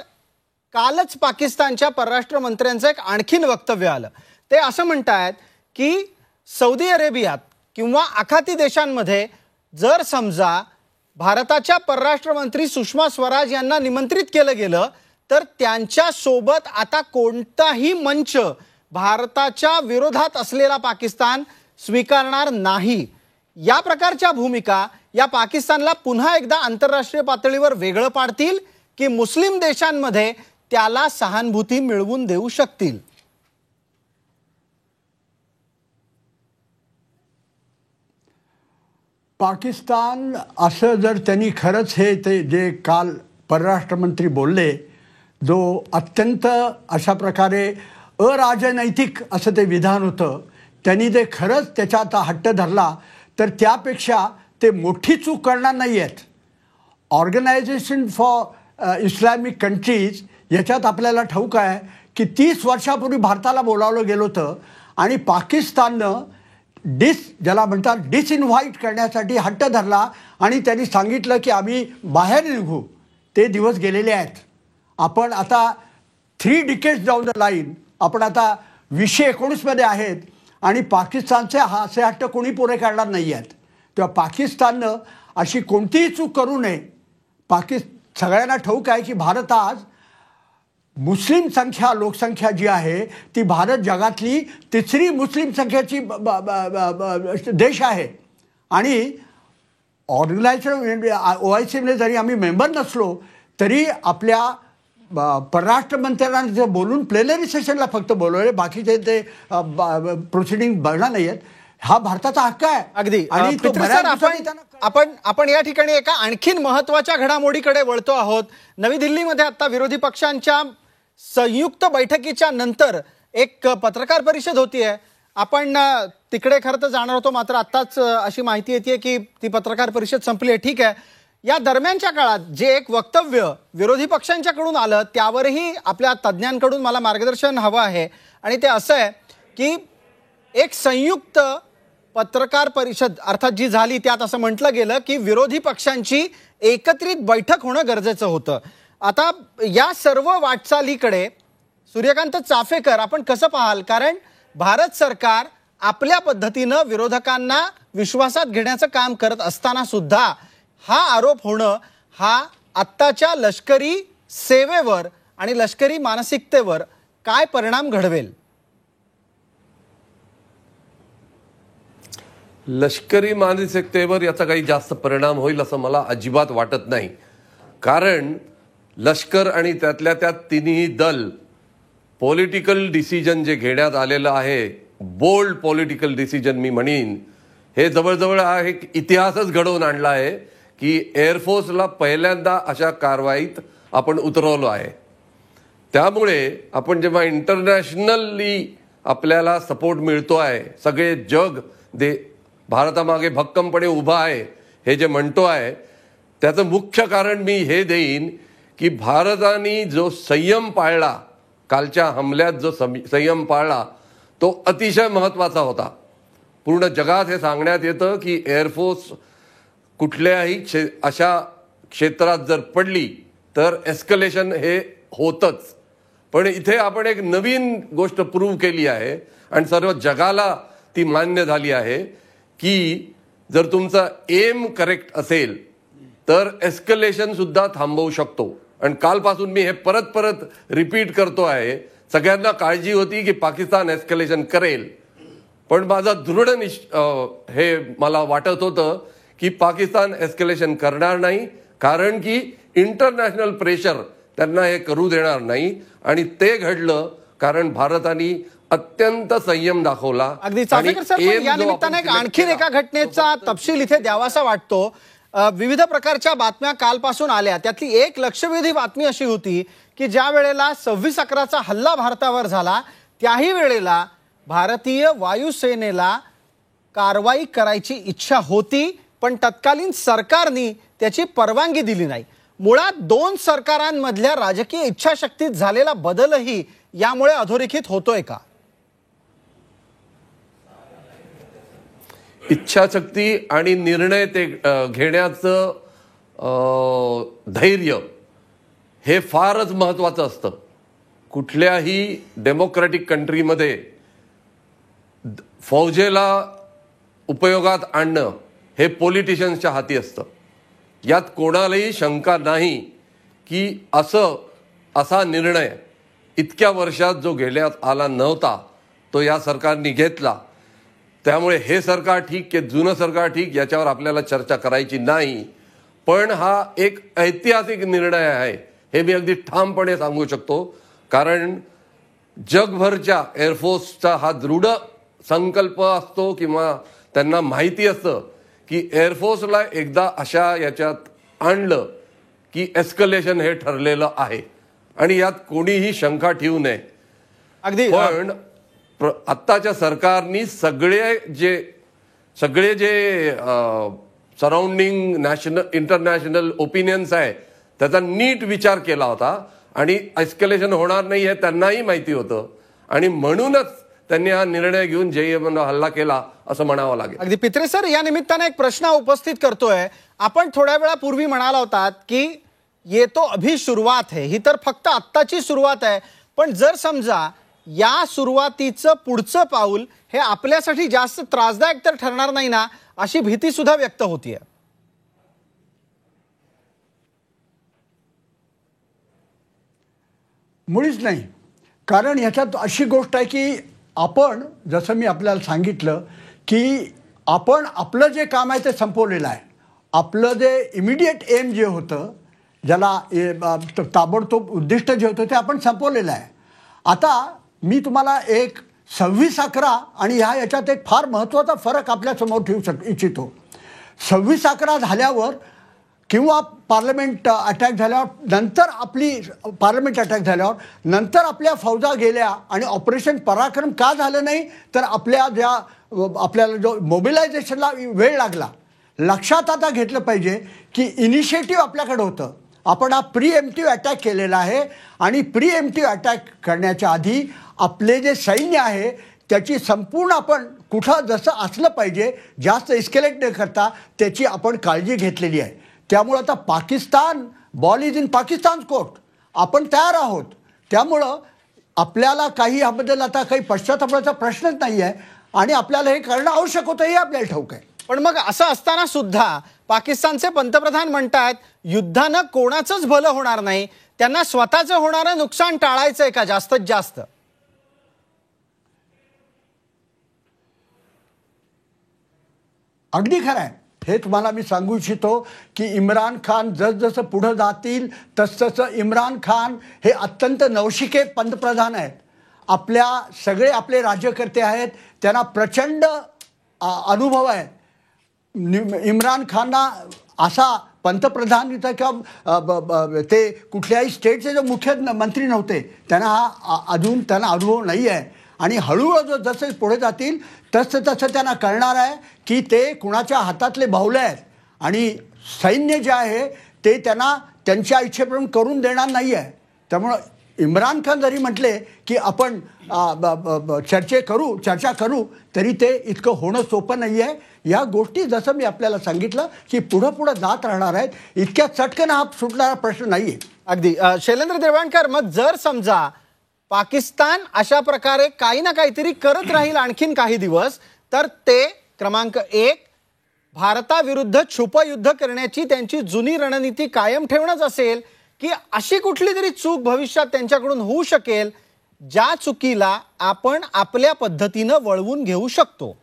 कालच पाकिस्तानच्या परराष्ट्र मंत्र्यांचं एक आणखीन वक्तव्य आलं. ते असं म्हणतायत की सौदी अरेबियात किंवा आखाती देशांमध्ये जर समजा भारताच्या परराष्ट्र मंत्री सुषमा स्वराज यांना निमंत्रित केलं गेलं तर त्यांच्या सोबत आता कोणताही मंच भारताच्या विरोधात असलेला पाकिस्तान स्वीकारणार नाही. या प्रकारच्या भूमिका या पाकिस्तानला पुन्हा एकदा आंतरराष्ट्रीय पातळीवर वेगळं पाडतील की मुस्लिम देशांमध्ये त्याला सहानुभूती मिळवून देऊ शकतील? पाकिस्तान असं जर त्यांनी खरंच हे ते जे काल परराष्ट्र मंत्री बोलले, जो अत्यंत अशा प्रकारे अराजनैतिक असं ते विधान होतं, त्यांनी ते खरंच त्याच्यात हट्ट धरला तर त्यापेक्षा ते मोठी चूक करणार नाही आहेत. ऑर्गनायझेशन फॉर इस्लामिक कंट्रीज याच्यात आपल्याला ठाऊक आहे की 30 वर्षापूर्वी भारताला बोलावलं गेलं होतं आणि पाकिस्ताननं ज्याला म्हणतात डिसइन्व्हाइट करण्यासाठी हट्ट धरला आणि त्यांनी सांगितलं की आम्ही बाहेर निघू. ते दिवस गेलेले आहेत. आपण आता 3 डिकेड्स डाऊन द लाईन, आपण आता 2019मध्ये आहेत आणि पाकिस्तानचे असे हट्ट कोणी पुरे करणार नाही आहेत. तेव्हा पाकिस्ताननं अशी कोणतीही चूक करू नये. सगळ्यांना ठाऊक आहे की भारत आज मुस्लिम लोकसंख्या जी आहे ती भारत जगातली 3री मुस्लिम संख्येची देश आहे आणि ऑर्गनायझेशन OIC जरी आम्ही मेंबर नसलो तरी आपल्या परराष्ट्र मंत्र्यांना जे बोलून प्लेनरी सेशनला फक्त बोलवले, बाकीचे ते प्रोसिडिंग बघणार नाही आहेत. हा भारताचा हक्क आहे. अगदी. आणि तो पित्रे सर, आपण या ठिकाणी एका आणखीन महत्वाच्या घडामोडीकडे वळतो आहोत. नवी दिल्लीमध्ये आता विरोधी पक्षांच्या संयुक्त बैठकीच्या नंतर एक पत्रकार परिषद होतीये. आपण तिकडे खरं तर जाणार होतो, मात्र आत्ताच अशी माहिती येते की ती पत्रकार परिषद संपली आहे. ठीक आहे. या दरम्यानच्या काळात जे एक वक्तव्य विरोधी पक्षांच्याकडून आलं त्यावरही आपल्या तज्ज्ञांकडून मला मार्गदर्शन हवं आहे. आणि ते असं आहे की एक संयुक्त पत्रकार परिषद अर्थात जी झाली त्यात असं म्हटलं गेलं की विरोधी पक्षांची एकत्रित बैठक होणं गरजेचं होतं. आता या सर्व वाटचालीकडे सूर्यकांत चाफेकर आपण कसं पाहाल? कारण भारत सरकार आपल्या पद्धतीनं विरोधकांना विश्वासात घेण्याचं काम करत असताना सुद्धा हा आरोप होणं हा आत्ताच्या लष्करी सेवेवर आणि लष्करी मानसिकतेवर काय परिणाम घडवेल? लष्करी मानसिकतेवर याचा काही जास्त परिणाम होईल असं मला अजिबात वाटत नाही. कारण लष्कर आणि त्यातल्या त्यात तिन्ही दल पॉलिटिकल डिसिजन जे घेण्यात आलेलं आहे, बोल्ड पॉलिटिकल डिसिजन मी म्हणीन, हे जवळजवळ आहे इतिहासच घडवून आणला आहे की एअरफोर्सला पहिल्यांदा अशा कारवाईत आपण उतरवलं आहे. त्यामुळे आपण जेव्हा इंटरनॅशनली आपल्याला सपोर्ट मिळतो आहे, सगळे जग भारतामागे भक्कमपणे उभा आहे हे जे म्हणतो आहे, त्याचं मुख्य कारण मी हे देईन की भारताने जो संयम पाळला, कालच्या हमल्यात जो संयम पाळला तो अतिशय महत्त्वाचा होता. पूर्ण जगात हे सांगण्यात येतं की एअरफोर्स कुठल्याही अशा क्षेत्रात जर पडली तर एस्कलेशन हे होतच. पण इथे आपण एक नवीन गोष्ट प्रूव्ह केली आहे आणि सर्व जगाला ती मान्य झाली आहे की जर तुमचा एम करेक्ट असेल तर एस्कलेशन सुद्धा थांबवू शकतो. आणि कालपासून मी हे परत परत रिपीट करतो आहे. सगळ्यांना काळजी होती की पाकिस्तान एस्कलेशन करेल, पण माझा दृढ हे मला वाटत होतं की पाकिस्तान एस्कलेशन करणार नाही, कारण की इंटरनॅशनल प्रेशर त्यांना हे करू देणार नाही. आणि ते घडलं कारण भारताने अत्यंत संयम दाखवला. अगदी चाफेकर सर, या निमित्ताने आणखीन एका घटनेचा तपशील इथे द्यावासा वाटतो. विविध प्रकारच्या बातम्या कालपासून आल्या, त्यातली एक लक्षवेधी बातमी अशी होती की ज्या वेळेला 26/11चा हल्ला भारतावर झाला त्याही वेळेला भारतीय वायुसेनेला कारवाई करायची इच्छा होती, पण तत्कालीन सरकारने त्याची परवानगी दिली नाही. मुळात दोन सरकारांमधल्या राजकीय इच्छाशक्तीत झालेला बदलही यामुळे अधोरेखित होतोय का? इच्छाशक्ती आणि निर्णय ते घेण्याचं धैर्य हे फारच महत्त्वाचं असतं. कुठल्याही डेमोक्रॅटिक कंट्रीमध्ये फौजेला उपयोगात आणणं हे पॉलिटिशियन्सच्या हाती असतं. यात कोणालाही शंका नाही की असा निर्णय इतक्या वर्षात जो घेण्यात आला नव्हता तो या सरकारने घेतला. त्यामुळे हे सरकार ठीक की जुनं सरकार ठीक याच्यावर आपल्याला चर्चा करायची नाही, पण हा एक ऐतिहासिक निर्णय आहे हे मी अगदी ठामपणे सांगू शकतो. कारण जगभरच्या एअरफोर्सचा हा दृढ संकल्प असतो किंवा त्यांना माहिती असतं की एअरफोर्सला एकदा अशा याच्यात आणलं की एस्कलेशन हे ठरलेलं आहे आणि यात कोणीही शंका ठेवू नये. अगदी. पण आत्ताच्या सरकारनी सगळे जे सराउंडिंग इंटरनॅशनल ओपिनियन्स आहे त्याचा नीट विचार केला होता आणि एस्केलेशन होणार नाही हे त्यांनाही माहिती होतं आणि म्हणूनच त्यांनी हा निर्णय घेऊन JM हल्ला केला असं म्हणावं लागेल. अगदी. पित्रे सर, या निमित्ताने एक प्रश्न उपस्थित करतोय. आपण थोड्या वेळापूर्वी म्हणाला होतात की ये तो अभी सुरुवात है, ही तर फक्त आत्ताची सुरुवात आहे, पण जर समजा या सुरुवातीचं पुढचं पाऊल हे आपल्यासाठी जास्त त्रासदायक तर ठरणार नाही ना, अशी भीती सुद्धा व्यक्त होतीये. मुळीच नाही. कारण ह्याच्यात अशी गोष्ट आहे की आपण जसं मी आपल्याला सांगितलं की आपण आपलं जे काम आहे ते संपवलेलं आहे. आपलं जे इमिडिएट एम जे होतं ज्याला ताबडतोब उद्दिष्ट जे होतं ते आपण संपवलेलं आहे. आता मी तुम्हाला एक 26/11 आणि याच्यात एक फार महत्त्वाचा फरक आपल्यासमोर ठेवू इच्छितो. 26/11 झाल्यावर किंवा पार्लमेंट अटॅक झाल्यावर नंतर पार्लमेंट अटॅक झाल्यावर नंतर आपल्या फौजा गेल्या आणि ऑपरेशन पराक्रम का झालं नाही तर आपल्याला जो मोबिलायझेशनला वेळ लागला. लक्षात आता घेतलं पाहिजे की इनिशिएटिव्ह आपल्याकडे होतं. आपण हा प्रीएम्प्टिव्ह अटॅक केलेला आहे आणि प्रीएम्प्टिव्ह अटॅक करण्याच्या आधी आपले जे सैन्य आहे त्याची संपूर्ण आपण कुठं जसं असलं पाहिजे जास्त इस्केलेट न करता त्याची आपण काळजी घेतलेली आहे. त्यामुळं आता Pakistan ball is in Pakistan court. आपण तयार आहोत. त्यामुळं आपल्याला काही याबद्दल आता काही पश्चातापाचा प्रश्नच नाही आहे आणि आपल्याला हे करणं आवश्यक होतं हे आपल्याला ठाऊक आहे. पण मग असं असताना सुद्धा पाकिस्तानचे पंतप्रधान म्हणतात युद्धानं कोणाचंच भलं होणार नाही, त्यांना स्वतःचं होणारं नुकसान टाळायचंय का जास्तीत जास्त? अगदी खरं आहे. हे तुम्हाला मी सांगू इच्छितो की इम्रान खान जसजसं पुढं जातील तसतसं इम्रान खान हे अत्यंत नवशिके पंतप्रधान आहेत. सगळे आपले राज्यकर्ते आहेत, त्यांना प्रचंड अनुभव आहे. इम्रान खानना असा पंतप्रधान किंवा ते कुठल्याही स्टेटचे जे मुख्यमंत्री नव्हते त्यांना अजून अनुभव नाही आहे आणि हळूहळू जसे पुढे जातील तसं त्यांना कळणार आहे की ते कुणाच्या हातातले बाहुले आहेत आणि सैन्य जे आहे ते त्यांना त्यांच्या इच्छेप्रमाणे करून देणार नाही आहे. त्यामुळं इम्रान खान जरी म्हटले की आपण चर्चा करू तरी ते इतकं होणं सोपं नाही आहे. या गोष्टी जसं मी आपल्याला सांगितलं की पुढं जात राहणार आहेत. इतक्या चटकन हा सुटणारा प्रश्न नाही आहे. अगदी. शैलेंद्र देरवाणकर, मग जर समजा पाकिस्तान अशा प्रकारे काही ना काहीतरी करत राहील आणखीन काही दिवस तर ते क्रमांक 1 भारताविरुद्ध छुपयुद्ध करण्याची त्यांची जुनी रणनीती कायम ठेवणंच असेल की अशी कुठली तरी चूक भविष्यात त्यांच्याकडून होऊ शकेल ज्या चुकीला आपण आपल्या पद्धतीनं वळवून घेऊ शकतो?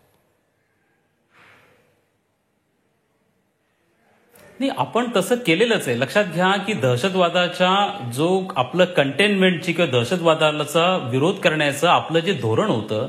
नाही, आपण तसं केलेलंच आहे. लक्षात घ्या की दहशतवादाच्या जो आपलं कंटेनमेंटची किंवा दहशतवादाचा विरोध करण्याचं आपलं जे धोरण होतं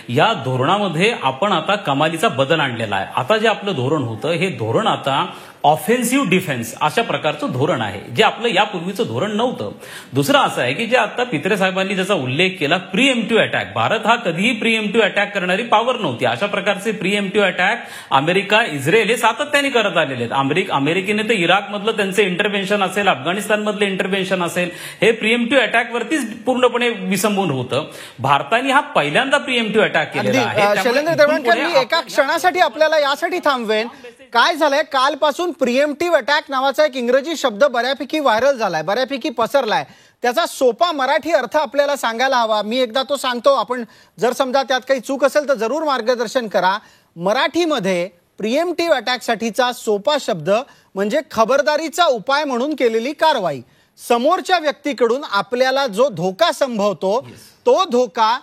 या धोरणामध्ये आपण आता कमालीचा बदल आणलेला आहे. आता जे आपलं धोरण होतं हे धोरण आता ऑफेन्सिव्ह डिफेन्स अशा प्रकारचं धोरण आहे जे आपलं यापूर्वीचं धोरण नव्हतं. दुसरं असं आहे की जे आता पित्रे साहेबांनी ज्याचा उल्लेख केला प्रीएम्प्टिव्ह अटॅक. भारत हा कधीही प्रीएम्प्टिव्ह अटॅक करणारी पॉवर नव्हती. अशा प्रकारचे प्रीएम्प्टिव्ह अटॅक अमेरिका इस्रायल हे सातत्याने करत आलेले आहेत. अमेरिकेने तर इराकमधलं त्यांचं इंटरव्हेन्शन असेल, अफगाणिस्तानमधलं इंटरव्हेन्शन असेल हे प्रीएम्प्टिव्ह अटॅकवरतीच पूर्णपणे विसंबून होतं. भारताने हा पहिल्यांदा प्रीएम्प्टिव्ह अटॅक केलेला आहे. शैलेंद्र देरवाणकर, मी एका क्षणासाठी आपल्याला यासाठी थांबवेन. काय झालंय, कालपासून प्रीएम्प्टिव्ह अटॅक नावाचा एक इंग्रजी शब्द बऱ्यापैकी व्हायरल झालाय, बऱ्यापैकी पसरलाय. त्याचा सोपा मराठी अर्थ आपल्याला सांगायला हवा. मी एकदा तो सांगतो. आपण जर समजा त्यात काही चूक असेल तर जरूर मार्गदर्शन करा. मराठीमध्ये प्रीएम्प्टिव्ह अटॅकसाठीचा सोपा शब्द म्हणजे खबरदारीचा उपाय म्हणून केलेली कारवाई. समोरच्या व्यक्तीकडून आपल्याला जो धोका संभवतो तो धोका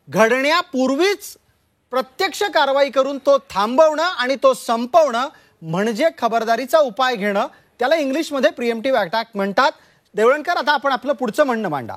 घडण्यापूर्वीच प्रत्यक्ष कारवाई करून तो थांबवणं आणि तो संपवणं म्हणजे खबरदारीचा उपाय घेणं. त्याला इंग्लिशमध्ये प्रीएम्प्टिव्ह अटॅक म्हणतात. देवळणकर, आता आपण आपलं पुढचं म्हणणं मांडा.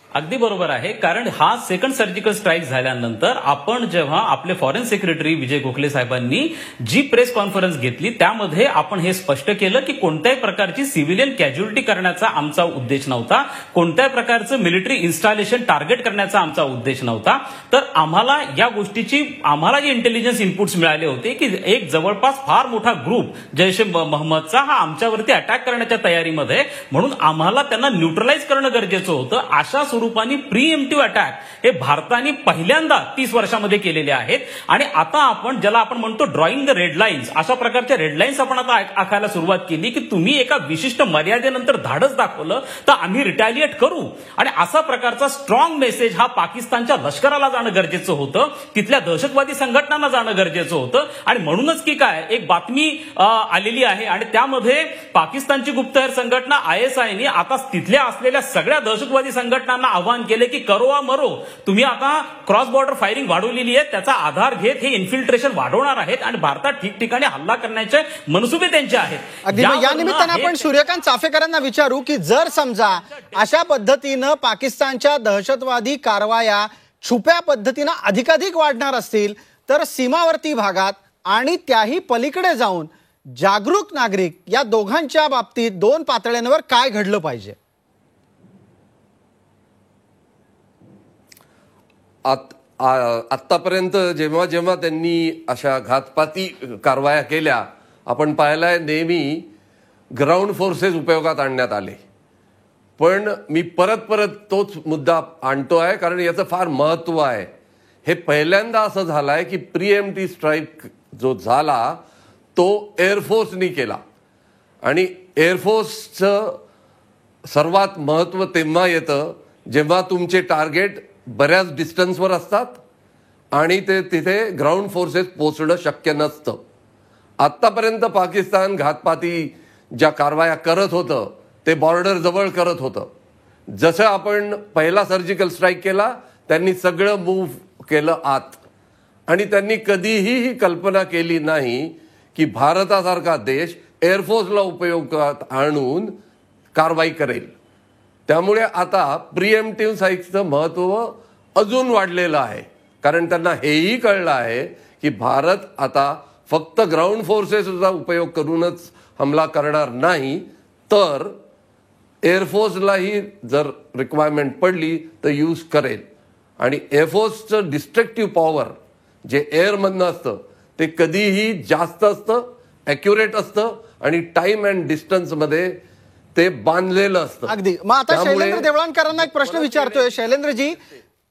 अगदी बरोबर आहे. कारण हा सेकंड सर्जिकल स्ट्राईक झाल्यानंतर आपण जेव्हा आपले फॉरेन सेक्रेटरी विजय गोखले साहेबांनी जी प्रेस कॉन्फरन्स घेतली त्यामध्ये आपण हे स्पष्ट केलं की कोणत्याही प्रकारची सिव्हिलियन कॅज्युअलिटी करण्याचा आमचा उद्देश नव्हता, कोणत्याही प्रकारचं मिलिटरी इन्स्टॉलेशन टार्गेट करण्याचा आमचा उद्देश नव्हता. तर आम्हाला या गोष्टीची जे इंटेलिजन्स इनपुट्स मिळाले होते की एक जवळपास फार मोठा ग्रुप जैश ए मोहम्मदचा हा आमच्यावरती अटॅक करण्याच्या तयारीमध्ये, म्हणून आम्हाला त्यांना न्यूट्रलाइज करणं गरजेचं होतं. अशा स्वरूपाने प्रीएम्प्टिव्ह अटॅक हे भारताने पहिल्यांदा 30 वर्षामध्ये केलेले आहेत. आणि आता आपण ज्याला आपण म्हणतो ड्रॉइंग द रेड लाईन्स, अशा प्रकारच्या रेड लाईन्स आपण आता आखायला सुरुवात केली की तुम्ही एका विशिष्ट मर्यादेनंतर धाडस दाखवलं तर आम्ही रिटॅलिएट करू. आणि असा प्रकारचा स्ट्रॉंग मेसेज हा पाकिस्तानच्या लष्कराला जाणं गरजेचं होतं, तिथल्या दहशतवादी संघटनांना जाणं गरजेचं होतं. आणि म्हणूनच की काय एक बातमी आलेली आहे आणि त्यामध्ये पाकिस्तानची गुप्तहेर संघटना ISIने आता तिथल्या असलेल्या सगळ्या दहशतवादी संघटनांना पाकिस्तानला आव्हान केले की करो वा मरो, तुम्ही आता क्रॉस बॉर्डर फायरिंग वाढवलेली आहे, त्याचा आधार घेत हे इन्फिल्ट्रेशन वाढवणार आहेत आणि भारतात ठिकठिकाणी हल्ला करण्याचे मनसुबे त्यांचे आहेत. अगदी या निमित्तानं आपण सूर्यकांत चाफेकरांना विचारू की जर समजा अशा पद्धतीनं पाकिस्तानच्या दहशतवादी कारवाया छुप्या पद्धतीनं अधिकाधिक वाढणार असतील तर सीमावर्ती भागात आणि त्याही पलीकडे जाऊन जागरूक नागरिक या दोघांच्या बाबतीत दोन पातळ्यांवर काय घडलं पाहिजे? आतापर्यंत जेव्हा जेव्हा त्यांनी अशा घातपाती कारवाया केल्या आपण पाहिलंय नेहमी ग्राउंड फोर्सेस उपयोगात आणण्यात आले. पण मी परत परत तोच मुद्दा आणतो आहे कारण याचं फार महत्व आहे. हे पहिल्यांदा असं झालंय की प्रीएम्प्टिव्ह स्ट्राईक जो झाला तो एअरफोर्सनी केला आणि एअरफोर्सचं सर्वात महत्व तेव्हा येतं जेव्हा तुमचे टार्गेट बऱ्याच डिस्टन्सवर असतात आणि ते तिथे ग्राउंड फोर्सेस पोहोचणं शक्य नसतं. आत्तापर्यंत पाकिस्तान घातपाती ज्या कारवाया करत होतं ते बॉर्डर जवळ करत होतं. जसं आपण पहिला सर्जिकल स्ट्राईक केला त्यांनी सगळं मूव्ह केलं आत आणि त्यांनी कधीही ही कल्पना केली नाही की भारतासारखा देश एअरफोर्सला उपयोगात आणून कारवाई करेल. त्यामुळे आता प्रीएम्प्टिव्ह स्ट्राईकचं महत्व अजून वाढलेलं आहे कारण त्यांना हेही कळलं आहे की भारत आता फक्त ग्राउंड फोर्सेसचा उपयोग करूनच हमला करणार नाही तर एअरफोर्सलाही जर रिक्वायरमेंट पडली तर यूज करेल. आणि एअरफोर्सचं डिस्ट्रक्टिव्ह पॉवर जे एअरमधनं असतं ते कधीही जास्त असतं, ॲक्युरेट असतं आणि टाइम अँड डिस्टन्समध्ये ते बांधलेलं असतं. अगदी. मग आता शैलेंद्र देवळांकरांना एक प्रश्न विचारतोय. शैलेंद्रजी,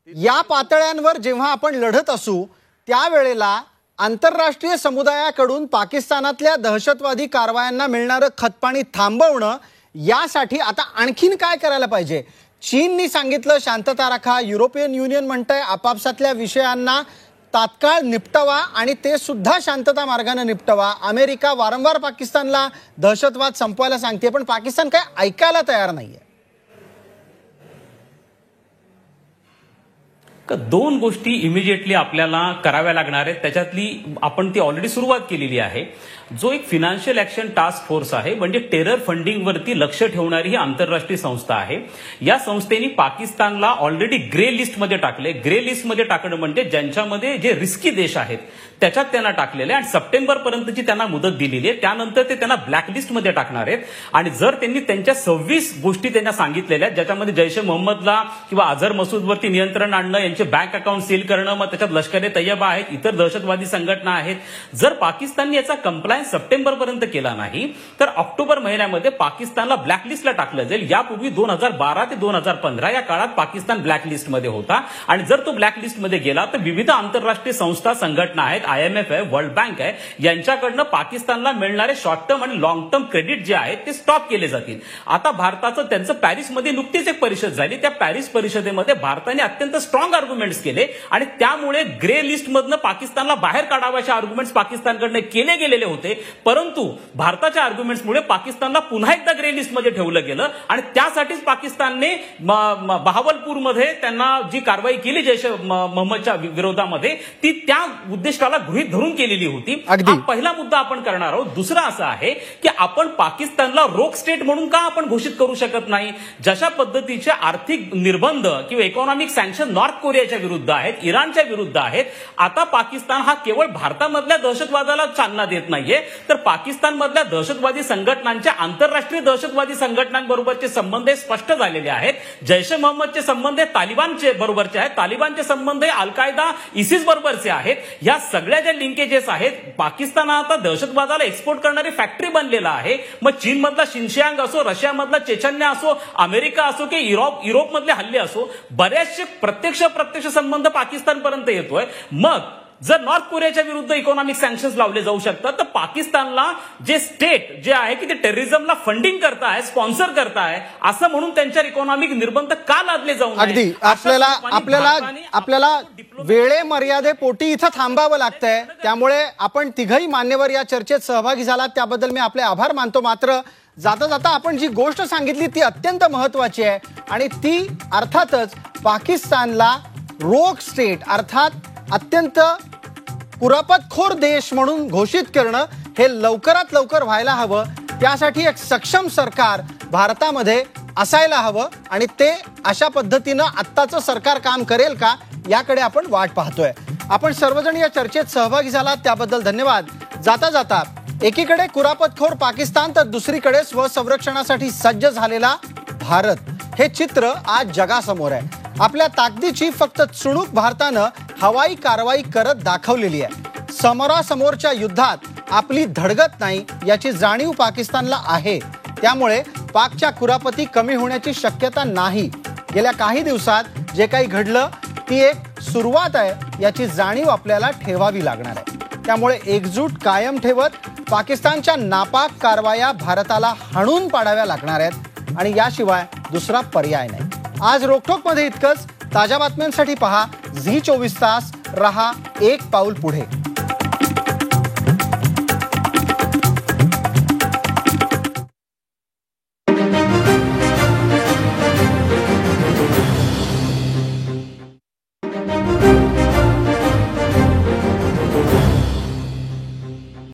या पातळ्यांवर जेव्हा आपण लढत असू त्यावेळेला आंतरराष्ट्रीय समुदायाकडून पाकिस्तानातल्या दहशतवादी कारवायांना मिळणारं खतपाणी थांबवणं यासाठी आता आणखीन काय करायला पाहिजे? चीननी सांगितलं शांतता राखा, युरोपियन युनियन म्हणतंय आपापसातल्या विषयांना तात्काळ निपटवा आणि ते सुद्धा शांतता मार्गाने निपटवा. अमेरिका वारंवार पाकिस्तानला दहशतवाद संपवायला सांगते पण पाकिस्तान काय ऐकायला तयार नाहीये. दोन गोष्टी इमिजिएटली आपल्याला कराव्या लागणार आहेत. त्याच्यातली आपण ती ऑलरेडी सुरुवात केलेली आहे. जो एक फायनान्शियल ऍक्शन टास्क फोर्स आहे म्हणजे टेरर फंडिंगवरती लक्ष ठेवणारी ही आंतरराष्ट्रीय संस्था आहे. या संस्थेने पाकिस्तानला ऑलरेडी ग्रे लिस्टमध्ये टाकले. ग्रे लिस्टमध्ये टाकणं म्हणजे ज्यांच्यामध्ये जे रिस्की देश आहेत त्याच्यात त्यांना टाकलेले आणि सप्टेंबर पर्यंतची त्यांना मुदत दिलेली आहे. त्यानंतर ते त्यांना ब्लॅकलिस्टमध्ये टाकणार आहेत. आणि जर त्यांनी त्यांच्या 26 गोष्टी त्यांना सांगितलेल्या ज्याच्यामध्ये जैश ए मोहम्मदला किंवा अझर मसूदवरती नियंत्रण आणणं, यांचे बँक अकाउंट सील करणं, मग त्याच्यात लष्कर ए तैयबा आहेत, इतर दहशतवादी संघटना आहेत, जर पाकिस्तानने याचा कंप्लायन्स सप्टेंबर पर्यंत केला नाही तर ऑक्टोबर महिन्यामध्ये पाकिस्तानला ब्लॅकलिस्टला टाकलं जाईल. यापूर्वी 2012 ते 2015 या काळात पाकिस्तान ब्लॅकलिस्टमध्ये होता आणि जर तो ब्लॅकलिस्टमध्ये गेला तर विविध आंतरराष्ट्रीय संस्था संघटना आहेत, IMF आहे, वर्ल्ड बँक आहे, यांच्याकडनं पाकिस्तानला मिळणारे शॉर्ट टर्म आणि लॉंग टर्म क्रेडिट जे आहेत ते स्टॉप केले जातील. आता भारताचं त्यांचं पॅरिसमध्ये नुकतीच एक परिषद झाली. त्या पॅरिस परिषदेमध्ये भारताने अत्यंत स्ट्रॉंग आर्ग्युमेंट्स केले आणि त्यामुळे ग्रे लिस्टमधनं पाकिस्तानला बाहेर काढावाचे आर्ग्युमेंट्स पाकिस्तानकडनं केले गेलेले होते. परंतु भारताच्या आर्ग्युमेंट्समुळे पाकिस्तानला पुन्हा एकदा ग्रे लिस्टमध्ये ठेवलं गेलं आणि त्यासाठीच पाकिस्तानने बहावलपूरमध्ये त्यांना जी कारवाई केली जैश ए मोहम्मदच्या विरोधामध्ये ती त्या उद्दिष्टाला गृहीत धरून केलेली होती. हा पहिला मुद्दा आपण करणार आहोत. दुसरा असा आहे की आपण पाकिस्तानला रोक स्टेट म्हणून का आपण घोषित करू शकत नाही? जशा पद्धतीचे आर्थिक निर्बंध किंवा इकॉनॉमिक सँक्शन नॉर्थ कोरियाच्या विरुद्ध आहेत, इराणच्या विरुद्ध आहेत, आता पाकिस्तान हा केवळ भारतामधल्या दहशतवादाला चालना देत नाहीये तर पाकिस्तानमधल्या दहशतवादी संघटनांच्या आंतरराष्ट्रीय दहशतवादी संघटनांबरोबरचे संबंध स्पष्ट झालेले आहेत. जैश ए मोहम्मदचे संबंध तालिबानचे बरोबरचे आहेत, तालिबानचे संबंध अल कायदा इसिस बरोबरचे आहेत. या सगळ्या ज्या लिंकेजेस आहेत, पाकिस्तान आता दहशतवादाला एक्सपोर्ट करणारी फॅक्टरी बनलेला आहे. मग चीनमधला शिनशियांग असो, रशियामधला चेचन्या असो, अमेरिका असो की युरोपमधले हल्ले असो, बऱ्याचशे प्रत्यक्ष संबंध पाकिस्तानपर्यंत येतोय. मग जर नॉर्थ कोरियाच्या विरुद्ध इकॉनॉमिक सँक्शन्स लावले जाऊ शकतात, तर पाकिस्तानला जे स्टेट जे आहे की ते टेररिझमला फंडिंग करताय, स्पॉन्सर करताय, असं म्हणून त्यांच्यावर इकॉनॉमिक निर्बंध का लादले जाऊ नये? अगदी आपल्याला वेळे मर्यादेपोटी इथं थांबावं लागतंय. त्यामुळे आपण तिघही मान्यवर या चर्चेत सहभागी झालात त्याबद्दल मी आपले आभार मानतो. मात्र जाता जाता आपण जी गोष्ट सांगितली ती अत्यंत महत्वाची आहे आणि ती अर्थातच पाकिस्तानला रोग स्टेट अर्थात अत्यंत कुरापतखोर देश म्हणून घोषित करणं हे लवकरात लवकर व्हायला हवं. त्यासाठी एक सक्षम सरकार भारतामध्ये असायला हवं आणि ते अशा पद्धतीनं आत्ताचं सरकार काम करेल का याकडे आपण वाट पाहतोय. आपण सर्वजण या चर्चेत सहभागी झालात त्याबद्दल धन्यवाद. जाता जाता एकीकडे कुरापतखोर पाकिस्तान तर दुसरीकडे स्वसंरक्षणासाठी सज्ज झालेला भारत, हे चित्र आज जगासमोर आहे. आपल्या ताकदीची फक्त चुणूक भारतानं हवाई कारवाई करत दाखवलेली आहे. समोरासमोरच्या युद्धात आपली धडगत नाही याची जाणीव पाकिस्तानला आहे. त्यामुळे पाकच्या कुरापती कमी होण्याची शक्यता नाही. गेल्या काही दिवसात जे काही घडलं ती एक सुरुवात आहे याची जाणीव आपल्याला ठेवावी लागणार आहे. त्यामुळे एकजूट कायम ठेवत पाकिस्तानच्या नापाक कारवाया भारताला हाणून पाडाव्या लागणार आहेत आणि याशिवाय दुसरा पर्याय नाही. आज रोकठोकमध्ये इतकंच. ताज्या बातम्यांसाठी पहा झी 24 तास. रहा एक पाऊल पुढे.